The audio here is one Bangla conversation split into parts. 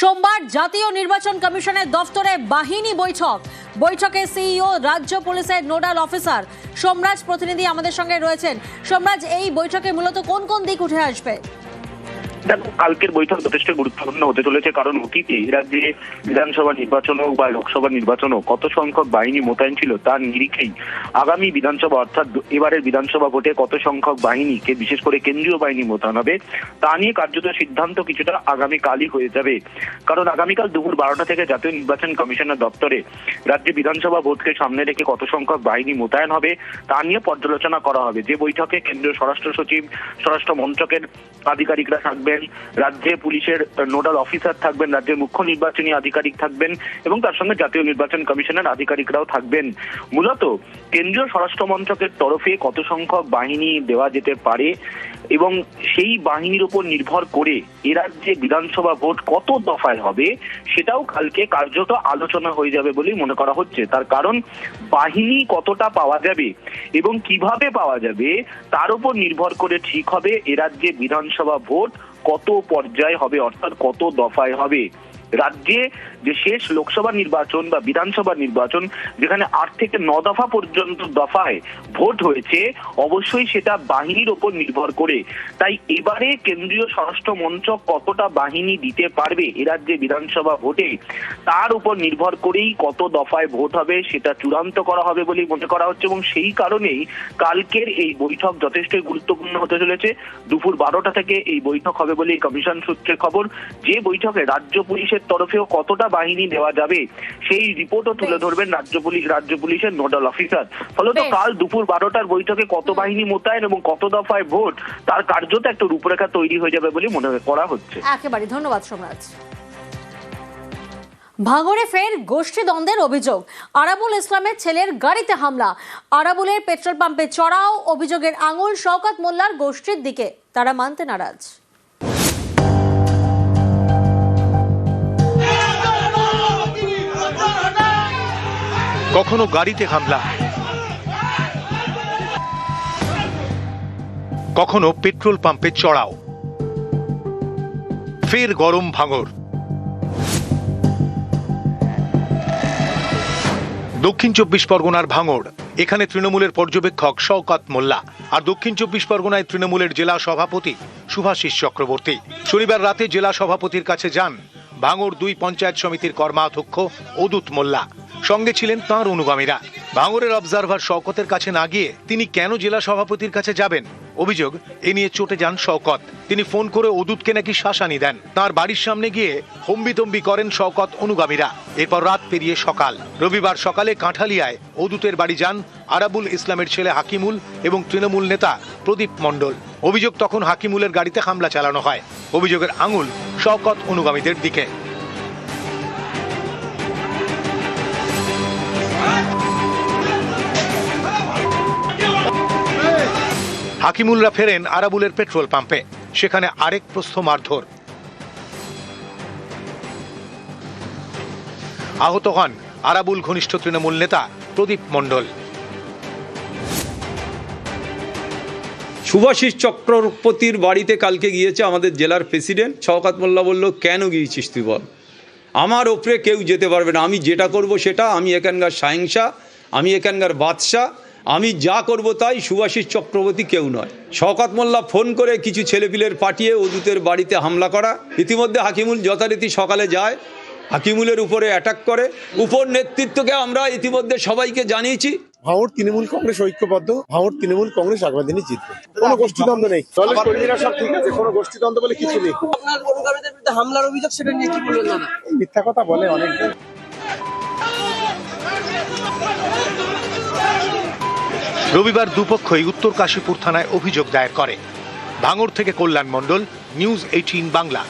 সোমবার জাতীয় নির্বাচন কমিশনের দফতরে বাহিনী বৈঠকে সিইও রাজ্য পুলিশের নোডাল অফিসার সোমরাজ প্রতিনিধি আমাদের সঙ্গে রয়েছেন। সোমরাজ, এই বৈঠকে মূলত কোন কোন দিক উঠে আসবে? দেখো, কালকের বৈঠক যথেষ্ট গুরুত্বপূর্ণ হতে চলেছে, কারণ অতীতে রাজ্যে বিধানসভা নির্বাচন হোক বা লোকসভা নির্বাচন হোক কত সংখ্যক বাহিনী মোতায়েন ছিল তার নিরিখেই আগামী বিধানসভা অর্থাৎ এবারের বিধানসভা ভোটে কত সংখ্যক বাহিনীকে বিশেষ করে কেন্দ্রীয় বাহিনী মোতায়েন হবে তা নিয়ে কার্যত সিদ্ধান্ত কিছুটা আগামীকালই হয়ে যাবে। কারণ আগামীকাল দুপুর 12টা থেকে জাতীয় নির্বাচন কমিশনের দপ্তরে রাজ্যে বিধানসভা ভোটকে সামনে রেখে কত সংখ্যক বাহিনী মোতায়েন হবে তা নিয়ে পর্যালোচনা করা হবে। যে বৈঠকে কেন্দ্রীয় স্বরাষ্ট্র সচিব, স্বরাষ্ট্র মন্ত্রকের আধিকারিকরা থাকবেন, রাজ্যে পুলিশের নোডাল অফিসার থাকবেন, রাজ্যের মুখ্য নির্বাচনী আধিকারিক থাকবেন এবং তার সঙ্গে জাতীয় নির্বাচন কমিশনের আধিকারিকরাও থাকবেন। মূলত কেন্দ্রীয় স্বরাষ্ট্র মন্ত্রকের তরফে কত সংখ্যক বাহিনী দেওয়া যেতে পারে এবং সেই বাহিনীর উপর নির্ভর করে এ রাজ্যে বিধানসভা ভোট কত দফায় হবে সেটাও কালকে কার্যত আলোচনা হয়ে যাবে বলেই মনে করা হচ্ছে। তার কারণ বাহিনী কতটা পাওয়া যাবে এবং কিভাবে পাওয়া যাবে তার উপর নির্ভর করে ঠিক হবে এ রাজ্যে বিধানসভা ভোট কত পর্যায়ে হবে, অর্থাৎ কত দফায় হবে। রাজ্যে যে শেষ লোকসভা নির্বাচন বা বিধানসভা নির্বাচন যেখানে 8 থেকে 9 দফা পর্যন্ত দফায় ভোট হয়েছে, অবশ্যই সেটা বাহিনীর ওপর নির্ভর করে। তাই এবারে কেন্দ্রীয় স্বরাষ্ট্র মন্ত্রক কতটা বাহিনী দিতে পারবে এ রাজ্যে বিধানসভা ভোটে তার উপর নির্ভর করেই কত দফায় ভোট হবে সেটা চূড়ান্ত করা হবে বলেই মনে করা হচ্ছে এবং সেই কারণেই কালকের এই বৈঠক যথেষ্টই গুরুত্বপূর্ণ হতে চলেছে। দুপুর 12টা থেকে এই বৈঠক হবে বলেই কমিশন সূত্রে খবর। যে বৈঠকে রাজ্য পুলিশের তরফেও কতটা বাহিনী দেওয়া যাবে সেই রিপোর্টও তুলে ধরবেন রাজ্য পুলিশের নোডাল অফিসার। ফলত কাল দুপুর 12টার বৈঠকে কত বাহিনী মোতায়েন এবং কত দফায় ভোট তার কার্যত একটা রূপরেখা তৈরি হয়ে যাবে বলে মনে করা হচ্ছে। একেবারে ধন্যবাদ সোমরাজ। ভাঙড়ে ফের গোষ্ঠী দ্বন্দ্বের অভিযোগ, আরাবুল ইসলামের ছেলের গাড়িতে হামলা, আরাবুলের পেট্রোল পাম্পে চড়াও, অভিযোগের আঙুল শওকত মোল্লার গোষ্ঠীর দিকে, তারা মানতে নারাজ। কখনো গাড়িতে হামলা, কখনো পেট্রোল পাম্পে চড়াও, ফের গরম ভাঙড়। দক্ষিণ 24 পরগনার ভাঙড়, এখানে তৃণমূলের পর্যবেক্ষক শওকত মোল্লা আর দক্ষিণ 24 পরগনায় তৃণমূলের জেলা সভাপতি শুভাশিস চক্রবর্তী শনিবার রাতে জেলা সভাপতির কাছে যান ভাঙড় 2 পঞ্চায়েত সমিতির কর্মাধ্যক্ষ অদূত মোল্লা। সঙ্গে ছিলেন তাঁর অনুগামীরা। ভাঙড়ের অবজারভার শওকতের কাছে না গিয়ে তিনি কেন জেলা সভাপতির কাছে যাবেন? অভিযোগ, এ নিয়ে চটে যান শওকত। তিনি ফোন করে অদূতকে নাকি শাসানি দেন। তার বাড়ির সামনে গিয়ে হম্বিতম্বি করেন শওকত অনুগামীরা। এরপর রাত পেরিয়ে সকাল। রবিবার সকালে কাঁঠালিয়ায় অদূতের বাড়ি যান আরাবুল ইসলামের ছেলে হাকিমুল এবং তৃণমূল নেতা প্রদীপ মণ্ডল। অভিযোগ, তখন হাকিমুলের গাড়িতে হামলা চালানো হয়। অভিযোগের আঙুল শওকত অনুগামীদের দিকে। হাকিমুলরা ফেরেন আরাবুলের পেট্রোল পাম্পে, সেখানে আরেক প্রস্থ মারধর। আহত হন আরাবুল ঘনিষ্ঠ তৃণমূল নেতা প্রদীপ মণ্ডল। শুভাশিস চক্রবর্তীর বাড়িতে কালকে গিয়েছে আমাদের জেলার প্রেসিডেন্ট। শওকত মোল্লা বলল, কেন গিয়েছিস তুই বল? আমার ওপরে কেউ যেতে পারবে না, আমি যেটা করব সেটা, আমি এখানকার শাহিনশাহ, আমি এখানকার বাদশাহ, আমি যা করব তাই, শুভাশিস চক্রবর্তী কেউ নয়। শওকত মোল্লা ফোন করে কিছু ছেলেপিলের পাঠিয়ে অদূতের বাড়িতে হামলা করা। ইতিমধ্যে হাকিমুল যথারীতি সকালে যায়, হাকিমুলের উপরে অ্যাটাক করে। উপর নেতৃত্বকে আমরা ইতিমধ্যে সবাইকে জানিয়েছি। ভাঙড় তৃণমূল কংগ্রেস ঐক্যবদ্ধ, ভাঙড় তৃণমূল কংগ্রেস আগামী দিনে জিতবে। কোনো গোষ্ঠীদ্বন্দ্ব নেই, দলের কর্মীরা সব ঠিক আছে, কোনো গোষ্ঠীদ্বন্দ্ব বলে কিছু নেই। আপনার অনুগামীদের বিরুদ্ধে হামলার অভিযোগ, সেটা নিয়ে কি বলবেন? না মিথ্যা কথা বলে অনেকজন। রবিবার দুপক্ষই উত্তর কাশীপুর থানায় অভিযোগ দায়ের করে। ভাঙড় থেকে কল্যাণ মণ্ডল, নিউজ 18 বাংলা।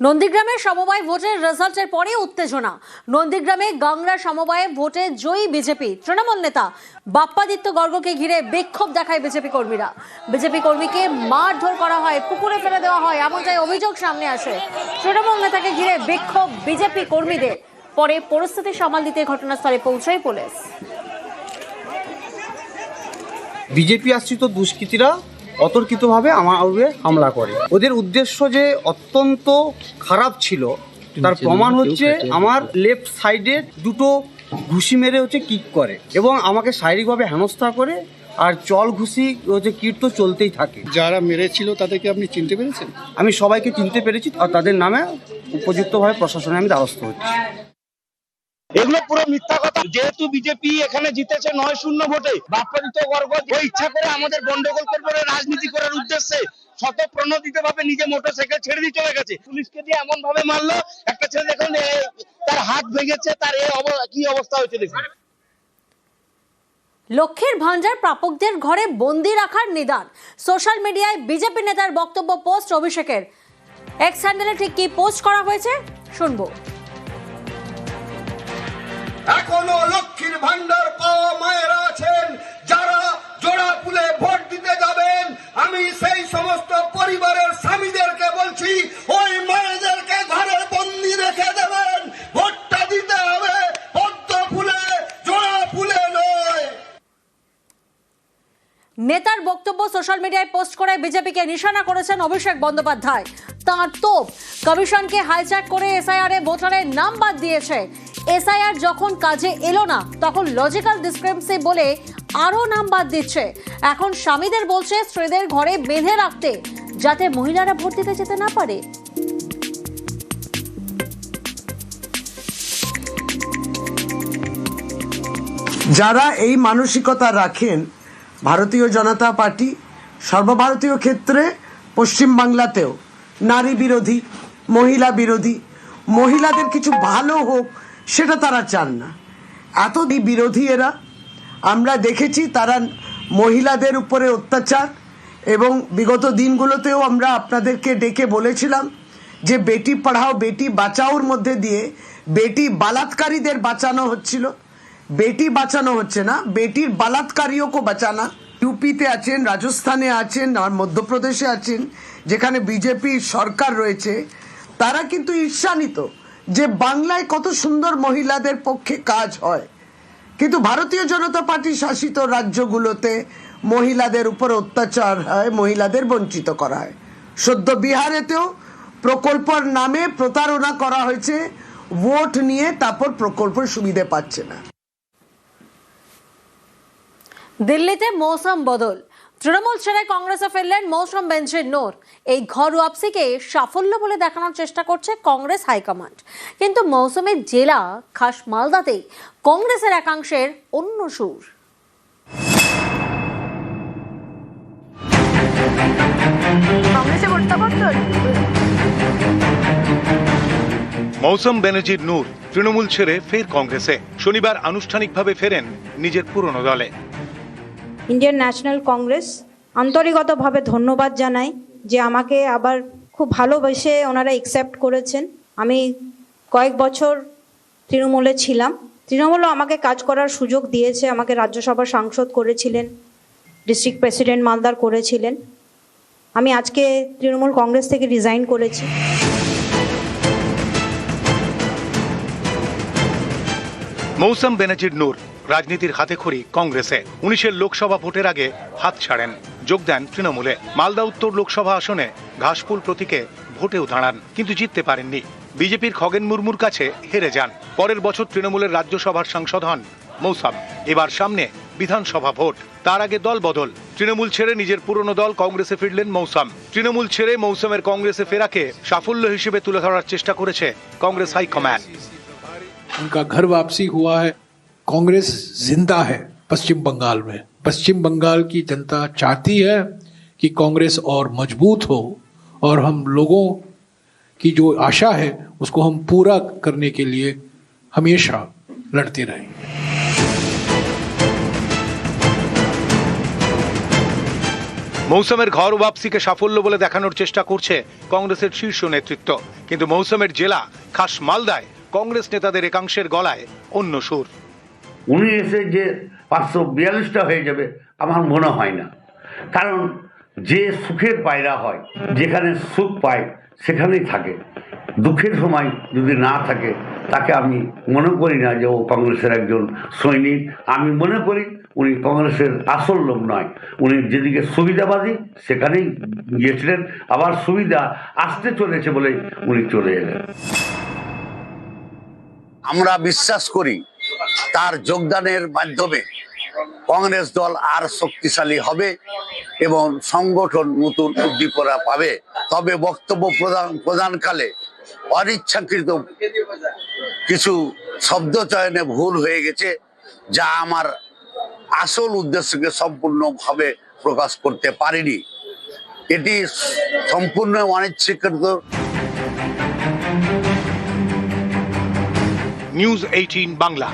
নন্দীগ্রামের সমবায় ভোটের রেজাল্টের পরে উত্তেজনা। নন্দীগ্রামে গাংরা সমবায়ে ভোটে জয়ী বিজেপি। তৃণমূল নেতা বাপ্পাদিত্য গর্গকে ঘিরে বিক্ষোভ দেখায় বিজেপি কর্মীরা। বিজেপি কর্মীকে মারধর করা হয়, পুকুরে ফেলে দেওয়া হয়, এমনটাই অভিযোগ সামনে আসে। তৃণমূল নেতাকে ঘিরে বিক্ষোভ বিজেপি কর্মীদের। পরে পরিস্থিতি সামাল দিতে ঘটনাস্থলে পৌঁছায় পুলিশ। বিজেপি আশ্রিত দুষ্কৃতীরা অতর্কিতভাবে আমার উপরে হামলা করে। ওদের উদ্দেশ্য যে অত্যন্ত খারাপ ছিল তার প্রমাণ হচ্ছে আমার লেফট সাইডে দুটো ঘুষি মেরে হচ্ছে কিক করে এবং আমাকে শারীরিকভাবে হেনস্থা করে, আর চল ঘুষি হচ্ছে কিট তো চলতেই থাকে। যারা মেরেছিল তাদেরকে আপনি চিনতে পেরেছেন? আমি সবাইকে চিনতে পেরেছি আর তাদের নামে উপযুক্তভাবে প্রশাসনে আমি দ্বারস্থ হচ্ছি। এগুলো পুরো মিথ্যা কথা। যেহেতু বিজেপি এখানে জিতেছে 9-0 ভোটে, বাপ্পাদিত্য গর্গ ওই ইচ্ছা করে আমাদের গন্ডগোল করবে রাজনীতি করার উদ্দেশ্যে স্বতঃপ্রণোদিত ভাবে নিজে মোটরসাইকেল ছেড়ে দিয়ে চলে গেছে। পুলিশকে দিয়ে এমন ভাবে মারলো, একটা ছেলে দেখুন তার হাত ভেঙেছে, তার কি অবস্থা হয়েছে দেখুন। লক্ষ্মীর ভান্ডার প্রাপকদের ঘরে বন্দি রাখার নিদান। সোশ্যাল মিডিয়ায় বিজেপি নেতার বক্তব্য পোস্ট অভিষেকের। এক্স হ্যান্ডেলে ঠিক কি পোস্ট করা হয়েছে শুনবো। এখনো লক্ষ্মীর ভান্ডার পাওয়া মায়েরা আছেন যারা জোড়া ফুলে ভোট দিতে যাবেন। আমি সেই সমস্ত পরিবারের স্বামীদেরকে বলছি, ওই মায়েদেরকে ঘরে বন্দি রেখে দেবেন। ভোটটা দিতে হবে পদ্ম ফুলে, জোড়া ফুলে নয়। নেতার বক্তব্য সোশ্যাল মিডিয়ায় পোস্ট করে বিজেপিকে নিশানা করেছেন অভিষেক বন্দ্যোপাধ্যায়। তাঁর তোপ, কমিশনকে হাইজ্যাক করে এসআইআর এ ভোটারের নাম বাদ দিয়েছে। এসআইআর যখন কাজে এলো না তখন লজিক্যাল ডিসক্রিপেন্সি বলে আরো নাম বাদ দিচ্ছে। এখন স্বামীদের বলছে স্ত্রীদের ঘরে বেঁধে রাখতে, যাতে মহিলারা ভোট দিতে যেতে না পারে। যারা এই মানসিকতা রাখেন, ভারতীয় জনতা পার্টি সর্বভারতীয় ক্ষেত্রে পশ্চিমবাংলাতেও নারী বিরোধী, মহিলা বিরোধী, মহিলাদের কিছু ভালো হোক সেটা তারা চান না। এত বিরোধী এরা। আমরা দেখেছি তারা মহিলাদের উপরে অত্যাচার, এবং বিগত দিনগুলোতেও আমরা আপনাদেরকে ডেকে বলেছিলাম যে বেটি পড়াও বেটি বাঁচাওর মধ্যে দিয়ে বেটি বালাৎকারীদের বাঁচানো হচ্ছিল। বেটি বাঁচানো হচ্ছে না, বেটির বালাৎকারীও কো বাঁচানা। ইউপিতে আছেন, রাজস্থানে আছেন, আর মধ্যপ্রদেশে আছেন, যেখানে বিজেপি সরকার রয়েছে, তারা কিন্তু ঈর্ষান্বিত যে বাংলায় কত সুন্দর মহিলাদের পক্ষে কাজ হয়। কিন্তু ভারতীয় জনতা পার্টি শাসিত রাজ্যগুলোতে মহিলাদের উপর অত্যাচার হয়, মহিলাদের বঞ্চিত করা হয়। সদ্য বিহারেতেও প্রকল্পের নামে প্রতারণা করা হয়েছে, ভোট নিয়ে তারপর প্রকল্পের সুবিধা পাচ্ছে না। দিল্লিতে মৌসুম বদল, তৃণমূল ছেড়ে কংগ্রেসে ফিরলেন মৌসুম বেনজির নূর। এই ঘর ওয়াপসিকে সাফল্য বলে দেখানোর চেষ্টা করছে কংগ্রেস হাইকমান্ড। কিন্তু মৌসুমের জেলা খাস মালদাতেই কংগ্রেসের একাংশের অন্য সুর। মৌসুম বেনজির নূর তৃণমূল ছেড়ে ফের কংগ্রেসে। শনিবার আনুষ্ঠানিকভাবে ফেরেন নিজের পুরনো দলে। ইন্ডিয়ান ন্যাশনাল কংগ্রেস আন্তরিকতভাবে ধন্যবাদ জানাই যে আমাকে আবার খুব ভালোবেসে ওনারা অ্যাকসেপ্ট করেছেন। আমি কয়েক বছর তৃণমূলে ছিলাম, তৃণমূলও আমাকে কাজ করার সুযোগ দিয়েছে, আমাকে রাজ্যসভার সাংসদ করেছিলেন, ডিস্ট্রিক্ট প্রেসিডেন্ট মালদার করেছিলেন। আমি আজকে তৃণমূল কংগ্রেস থেকে রিজাইন করেছি। মৌসুম বেনজির নূর রাজনীতির হাতেখড়ি কংগ্রেসে। 19-এর লোকসভা ভোটের আগে হাত ছাড়েন, যোগ দেন তৃণমূলে। মালদা উত্তর লোকসভা আসনে ঘাসফুল প্রতীকে ভোটেও দাঁড়ান, কিন্তু জিততে পারেননি। বিজেপির খগেন মুর্মুর কাছে হেরে যান। পরের বছর তৃণমূলের রাজ্যসভার সাংসদ হন মৌসুম। এবার সামনে বিধানসভা ভোট, তার আগে দল বদল। তৃণমূল ছেড়ে নিজের পুরনো দল কংগ্রেসে ফিরলেন মৌসুম। তৃণমূল ছেড়ে মৌসুমের কংগ্রেসে ফেরাকে সাফল্য হিসেবে তুলে ধরার চেষ্টা করেছে কংগ্রেস হাইকমান্ড। उनका घर वापसी हुआ है। कांग्रेस जिंदा है पश्चिम बंगाल में। पश्चिम बंगाल की जनता चाहती है कि कांग्रेस और मजबूत हो, और हम लोगों की जो आशा है उसको हम पूरा करने के लिए हमेशा लड़ते रहेंगे। মৌসুমের ঘর ওয়াপসিকে সাফল্য বলে দেখানোর চেষ্টা করছে কংগ্রেসের শীর্ষ নেতৃত্ব। কিন্তু মৌসুমের জেলা খাস মালদায় কংগ্রেস নেতাদের একাংশের গলায় অন্য সুর। উনি এসে যে 542টা হয়ে যাবে আমার মনে হয় না, কারণ যে সুখের পায়রা হয়, যেখানে সুখ পায় সেখানেই থাকে। দুঃখের সময় যদি না থাকে তাকে আমি মনে করি না যে ও কংগ্রেসের একজন সৈনিক। আমি মনে করি উনি কংগ্রেসের আসল লোক নয়, উনি যেদিকে সুবিধাবাদী সেখানেই গিয়েছিলেন, আবার সুবিধা আসতে চলেছে বলে উনি চলে এলেন। আমরা বিশ্বাস করি তার যোগদানের মাধ্যমে কংগ্রেস দল আর শক্তিশালী হবে এবং সংগঠন নতুন উদ্দীপনা পাবে। তবে বক্তব্য প্রদানকালে অনিচ্ছাকৃত কিছু শব্দ চয়নে ভুল হয়ে গেছে, যা আমার আসল উদ্দেশ্যকে সম্পূর্ণভাবে প্রকাশ করতে পারিনি। এটি সম্পূর্ণ অনিচ্ছাকৃত। নিউজ 18 বাংলা।